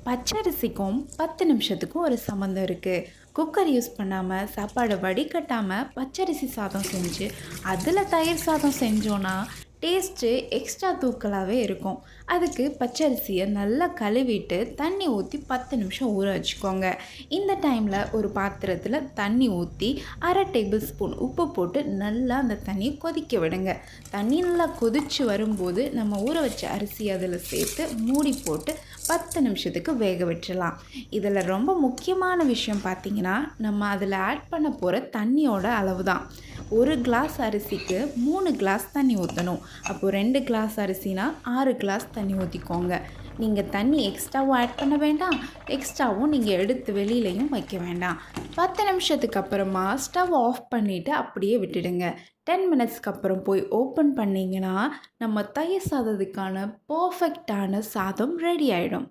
பச்சரிசிக்கும் 10 நிமிஷத்துக்கும் ஒரு சம்மந்தம் இருக்குது. குக்கர் யூஸ் பண்ணாமல் சாப்பாடை வடிகட்டாமல் பச்சரிசி சாதம் செஞ்சு அதில் தயிர் சாதம் செஞ்சோன்னா டேஸ்ட்டு எக்ஸ்ட்ரா தூக்கலாகவே இருக்கும். அதுக்கு பச்சரிசியை நல்லா கழுவிட்டு தண்ணி ஊற்றி 10 நிமிஷம் ஊற வச்சுக்கோங்க. இந்த டைமில் ஒரு பாத்திரத்தில் தண்ணி ஊற்றி அரை டேபிள் ஸ்பூன் உப்பு போட்டு நல்லா அந்த தண்ணியை கொதிக்க விடுங்க. தண்ணி நல்லா கொதித்து வரும்போது நம்ம ஊற வச்ச அரிசி அதில் சேர்த்து மூடி போட்டு 10 நிமிஷத்துக்கு வேக விட்டுறலாம். இதில் ரொம்ப முக்கியமான விஷயம் பார்த்திங்கன்னா, நம்ம அதில் ஆட் பண்ண போகிற தண்ணியோட அளவு தான். 1 கிளாஸ் அரிசிக்கு 3 கிளாஸ் தண்ணி ஊற்றணும். அப்போது 2 கிளாஸ் அரிசினா 6 கிளாஸ் தண்ணி ஊற்றிக்கோங்க. நீங்கள் தண்ணி எக்ஸ்ட்ராவும் ஆட் பண்ண வேண்டாம், எக்ஸ்ட்ராவும் நீங்கள் எடுத்து வெளியிலையும் வைக்க வேண்டாம். 10 நிமிஷத்துக்கு அப்புறமா ஸ்டவ் ஆஃப் பண்ணிவிட்டு அப்படியே விட்டுடுங்க. 10 மினிட்ஸ்க்கு அப்புறம் போய் ஓப்பன் பண்ணிங்கன்னா நம்ம தயிர் சாதத்துக்கான பர்ஃபெக்டான சாதம் ரெடி ஆகிடும்.